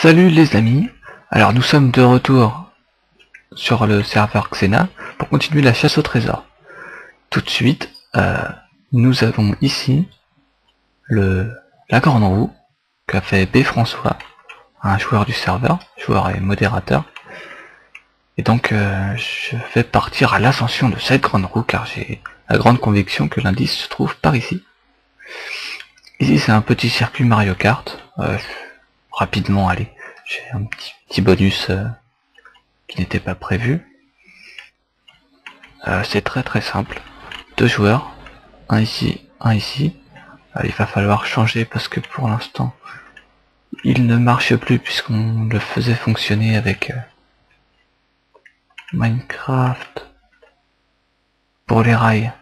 Salut les amis, alors nous sommes de retour sur le serveur Xena pour continuer la chasse au trésor. Tout de suite, nous avons ici la grande roue qu'a fait B. François, un joueur du serveur, joueur et modérateur. Et donc je vais partir à l'ascension de cette grande roue car j'ai la grande conviction que l'indice se trouve par ici. Ici c'est un petit circuit Mario Kart. Rapidement, allez, j'ai un petit bonus qui n'était pas prévu. C'est très simple. Deux joueurs, un ici, un ici. Il va falloir changer parce que pour l'instant il ne marche plus puisqu'on le faisait fonctionner avec Minecraft pour les rails.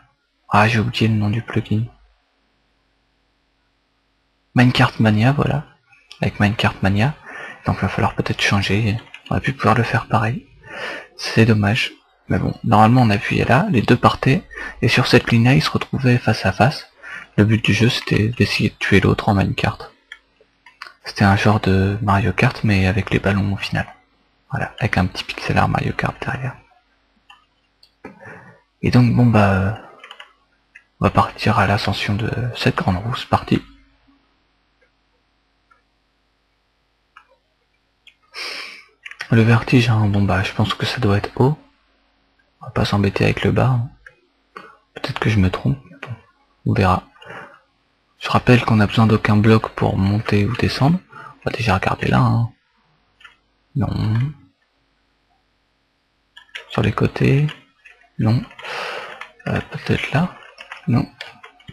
Ah, j'ai oublié le nom du plugin. Minecraft Mania, voilà, avec Minecraft Mania. Donc il va falloir peut-être changer. On va plus pouvoir le faire pareil. C'est dommage. Mais bon, normalement on appuyait là, les deux partaient, et sur cette ligne-là, ils se retrouvaient face à face. Le but du jeu, c'était d'essayer de tuer l'autre en Minecraft. C'était un genre de Mario Kart, mais avec les ballons au final. Voilà, avec un petit pixel art Mario Kart derrière. Et donc, bon bah, on va partir à l'ascension de cette grande roue, c'est parti. Le vertige, hein, bon bah, je pense que ça doit être haut. On va pas s'embêter avec le bas. Hein. Peut-être que je me trompe, mais bon, on verra. Je rappelle qu'on n'a besoin d'aucun bloc pour monter ou descendre. On va déjà regarder là. Hein. Non. Sur les côtés. Non. Peut-être là. Non.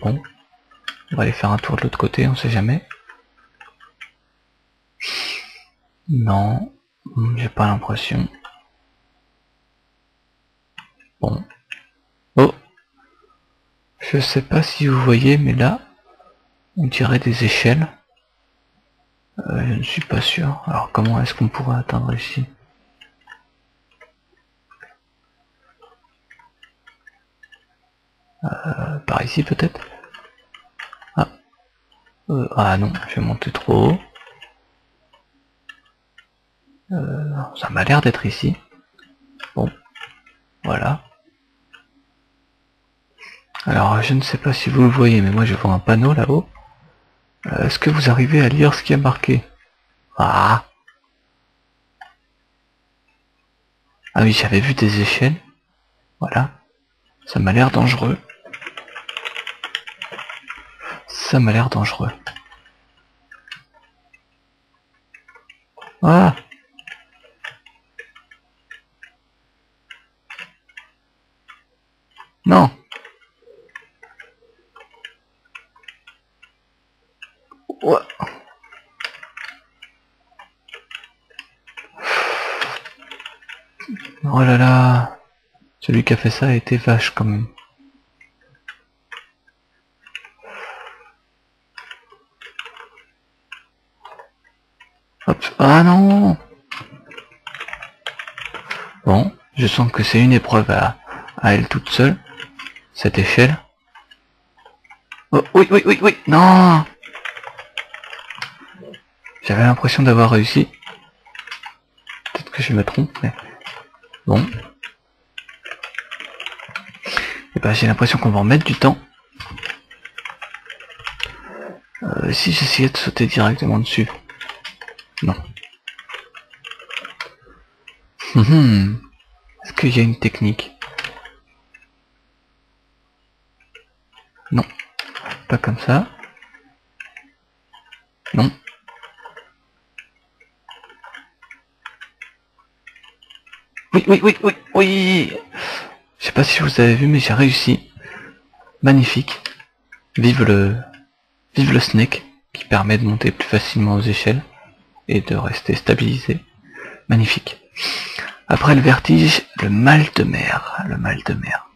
Bon. On va aller faire un tour de l'autre côté, on sait jamais. Non. J'ai pas l'impression. Bon. Oh. Je sais pas si vous voyez, mais là, on dirait des échelles. Je ne suis pas sûr. Alors comment est-ce qu'on pourrait atteindre ici? Par ici peut-être? Ah non, je vais monter trop haut. Ça m'a l'air d'être ici. Bon, voilà. Alors je ne sais pas si vous le voyez, mais moi je vois un panneau là-haut. Est-ce que vous arrivez à lire ce qui est marqué? Ah oui, j'avais vu des échelles. Voilà. Ça m'a l'air dangereux. Ça m'a l'air dangereux. Ah! Non! Ouais. Oh là là! Celui qui a fait ça a été vache quand même. Hop. Ah non! Bon, je sens que c'est une épreuve à elle toute seule, cette échelle. Oh, oui, non! J'avais l'impression d'avoir réussi. Peut-être que je me trompe, mais... Bon. Et bah j'ai l'impression qu'on va en mettre du temps. Si j'essayais de sauter directement dessus. Non. Est-ce qu'il y a une technique? Non. Pas comme ça. Non. Oui. Je sais pas si vous avez vu, mais j'ai réussi. Magnifique. Vive le snake, qui permet de monter plus facilement aux échelles et de rester stabilisé. Magnifique. Après le vertige, le mal de mer.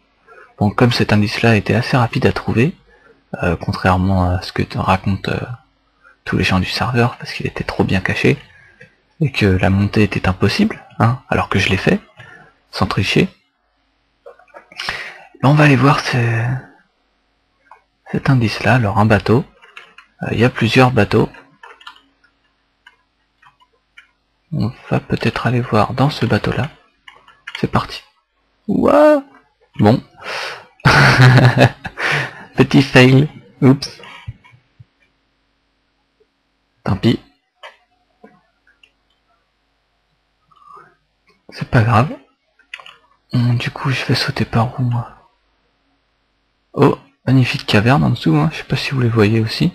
Bon, comme cet indice-là était assez rapide à trouver, contrairement à ce que racontent tous les gens du serveur, parce qu'il était trop bien caché, et que la montée était impossible, hein, alors que je l'ai fait, sans tricher. On va aller voir cet indice-là, alors un bateau. Il y a plusieurs bateaux. On va peut-être aller voir dans ce bateau-là. C'est parti. Ouah. Bon. Petit fail. Oups. Tant pis. C'est pas grave. Du coup, je vais sauter par où, moi? Oh, magnifique caverne en dessous, hein. Je sais pas si vous les voyez aussi.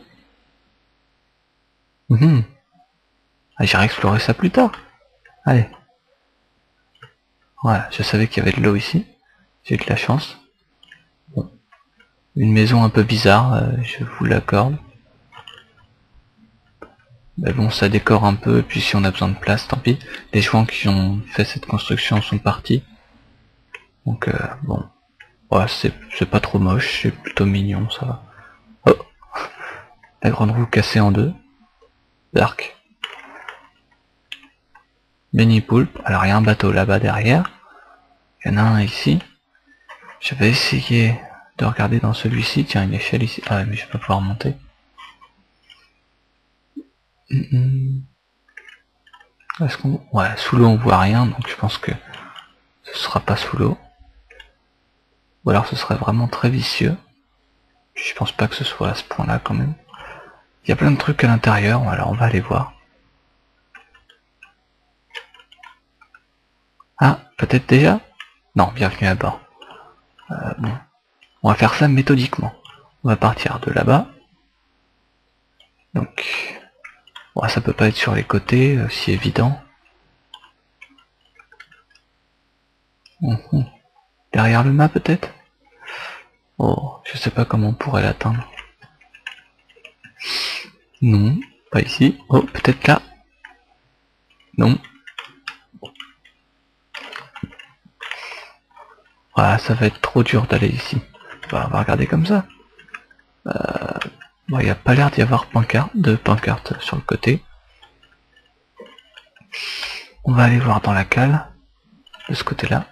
Ah, j'irai explorer ça plus tard. Allez. Voilà, je savais qu'il y avait de l'eau ici. J'ai eu de la chance. Bon. Une maison un peu bizarre, je vous l'accorde. Mais bon, ça décore un peu, et puis si on a besoin de place, tant pis. Les joueurs qui ont fait cette construction sont partis. Donc bon. Ouais, c'est pas trop moche, c'est plutôt mignon, ça va. Oh, la grande roue cassée en deux. Dark. Mini poulpe. Alors il y a un bateau là-bas derrière. Il y en a un ici. Je vais essayer de regarder dans celui-ci. Tiens, une échelle ici. Ah ouais, mais je vais pas pouvoir monter. Est-ce qu'on... Ouais, sous l'eau on voit rien, donc je pense que ce sera pas sous l'eau. Ou alors ce serait vraiment très vicieux. Je pense pas que ce soit à ce point-là quand même. Il y a plein de trucs à l'intérieur, alors on va aller voir. Ah, peut-être déjà? Non, bienvenue à bord. Bon. On va faire ça méthodiquement. On va partir de là-bas. Donc, bon, ça peut pas être sur les côtés, si évident. Derrière le mât peut-être? Oh, je sais pas comment on pourrait l'atteindre. Non, pas ici. Oh, peut-être là. Non. Voilà, ça va être trop dur d'aller ici. On va regarder comme ça. Bon, il n'y a pas l'air d'y avoir de pancarte sur le côté. On va aller voir dans la cale. De ce côté-là.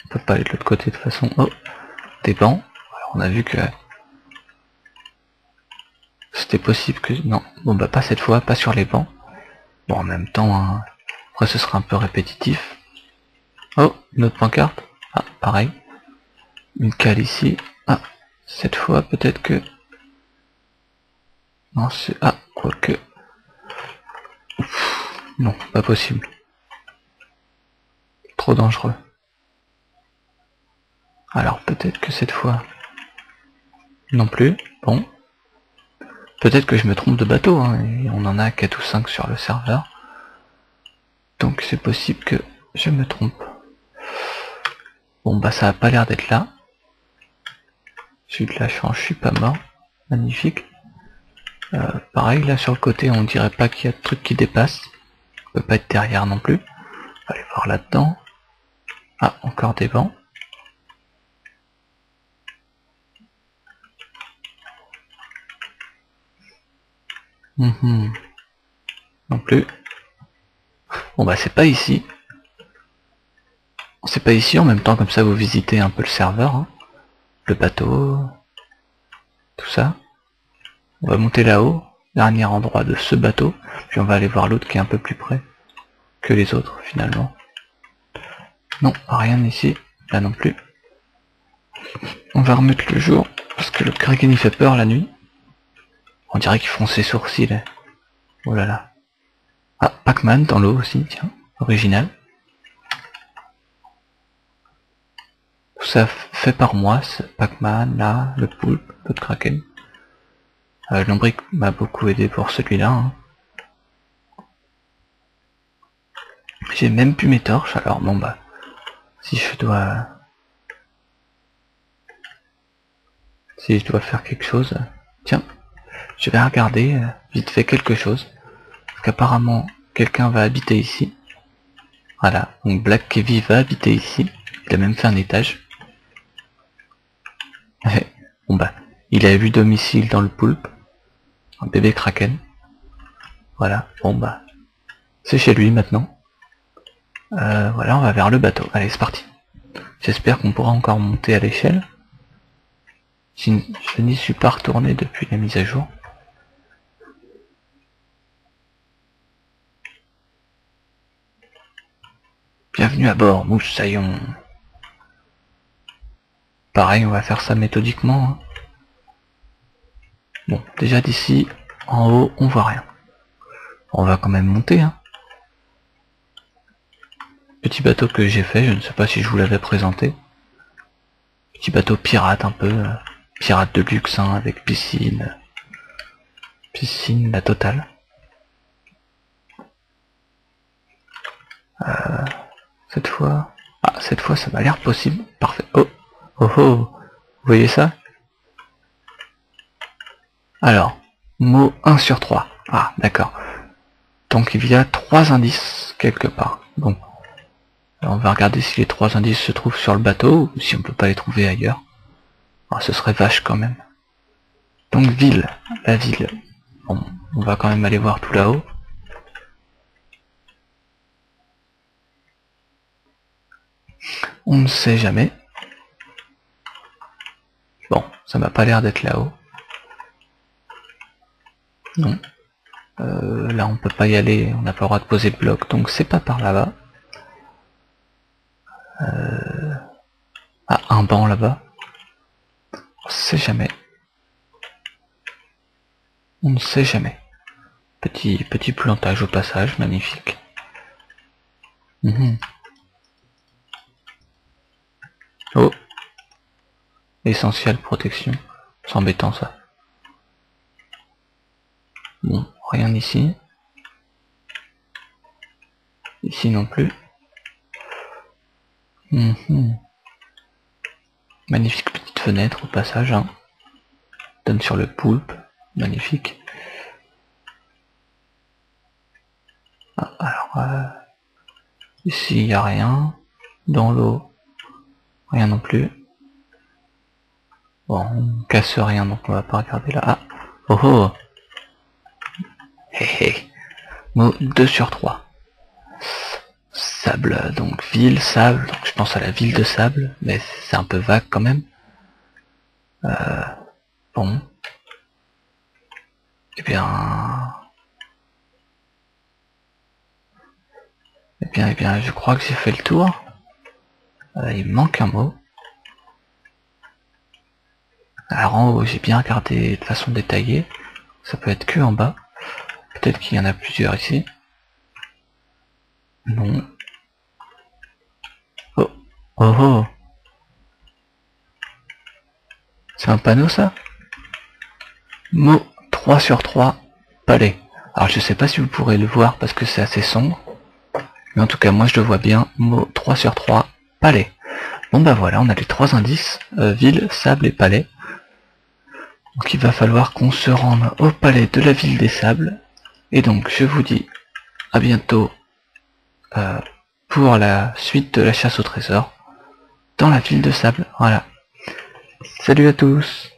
On peut pas aller de l'autre côté de toute façon. Oh, des bancs. Alors, on a vu que c'était possible que... Non, bon bah pas cette fois, pas sur les bancs. Bon, en même temps, hein, après ce sera un peu répétitif. Oh, une autre pancarte. Ah, pareil. Une cale ici. Ah, cette fois peut-être que... Non, c'est... Ah, quoique... Non, pas possible. Trop dangereux. Alors peut-être que cette fois... Non plus. Bon. Peut-être que je me trompe de bateau, hein, et on en a 4 ou 5 sur le serveur. Donc c'est possible que je me trompe. Bon bah ça a pas l'air d'être là. J'ai eu de la chance, je suis pas mort. Magnifique. Pareil, là sur le côté, on dirait pas qu'il y a de trucs qui dépassent. On peut pas être derrière non plus. On va aller voir là-dedans. Ah, encore des bancs. Non plus. Bon bah c'est pas ici. C'est pas ici, en même temps comme ça vous visitez un peu le serveur. Hein. Le bateau. Tout ça. On va monter là-haut. Dernier endroit de ce bateau. Puis on va aller voir l'autre qui est un peu plus près que les autres finalement. Non, rien ici. Là non plus. On va remettre le jour. Parce que le Kraken il fait peur la nuit. On dirait qu'ils font ses sourcils. Là. Oh là là. Ah, Pac-Man dans l'eau aussi, tiens. Original. Tout ça fait par moi, ce Pac-Man, là, le poulpe, le Kraken. Lombric m'a beaucoup aidé pour celui-là. Hein. J'ai même plus mes torches, alors bon bah... Si je dois faire quelque chose... Tiens, je vais regarder vite fait quelque chose. Parce qu'apparemment, quelqu'un va habiter ici. Voilà, donc Black Kevy va habiter ici. Il a même fait un étage. Bon bah, il a eu domicile dans le poulpe. Un bébé Kraken. Voilà, bon bah, c'est chez lui maintenant. Voilà, on va vers le bateau. Allez, c'est parti. J'espère qu'on pourra encore monter à l'échelle. Je n'y suis pas retourné depuis la mise à jour. Bienvenue à bord, Moussaillon. Pareil, on va faire ça méthodiquement. Hein. Bon, déjà d'ici, en haut, on voit rien. On va quand même monter. Hein. Petit bateau que j'ai fait, je ne sais pas si je vous l'avais présenté. Petit bateau pirate un peu. Pirate de luxe, hein, avec piscine. Piscine, la totale. Cette fois... Ah, cette fois ça m'a l'air possible. Parfait. Oh, oh, oh. Vous voyez ça? Alors, mot 1 sur 3. Ah, d'accord. Donc il y a 3 indices quelque part. Bon. Alors, on va regarder si les 3 indices se trouvent sur le bateau, ou si on peut pas les trouver ailleurs. Ah, ce serait vache quand même. Donc ville, la ville. Bon, on va quand même aller voir tout là-haut. On ne sait jamais. Bon, ça m'a pas l'air d'être là-haut. Non. Là on peut pas y aller, on n'a pas le droit de poser de bloc, donc c'est pas par là-bas. Ah, un banc là-bas. On ne sait jamais. On ne sait jamais. Petit plantage au passage, magnifique. Oh. Essentiel protection. C'est embêtant ça. Bon, rien ici. Ici non plus. Magnifique petite fenêtre au passage. Hein. Donne sur le poulpe. Magnifique. Ah, alors, ici il n'y a rien. Dans l'eau, rien non plus. Bon, on casse rien, donc on va pas regarder là. Ah, oh oh. Hé hé. Mot 2 sur 3. Sable, donc ville, sable, donc je pense à la ville de Sable, mais c'est un peu vague quand même. Bon. Eh bien, je crois que j'ai fait le tour. Il me manque un mot. Alors en haut, j'ai bien regardé de façon détaillée. Ça peut être que en bas. Peut-être qu'il y en a plusieurs ici. Non. Oh, oh, oh. C'est un panneau ça? Mot 3 sur 3, palais. Alors je sais pas si vous pourrez le voir parce que c'est assez sombre. Mais en tout cas moi je le vois bien. Mot 3 sur 3, palais. Bon bah voilà, on a les 3 indices. Ville, sable et palais. Donc il va falloir qu'on se rende au palais de la ville des sables. Et donc je vous dis à bientôt pour la suite de la chasse au trésor dans la ville de Sable. Voilà. Salut à tous.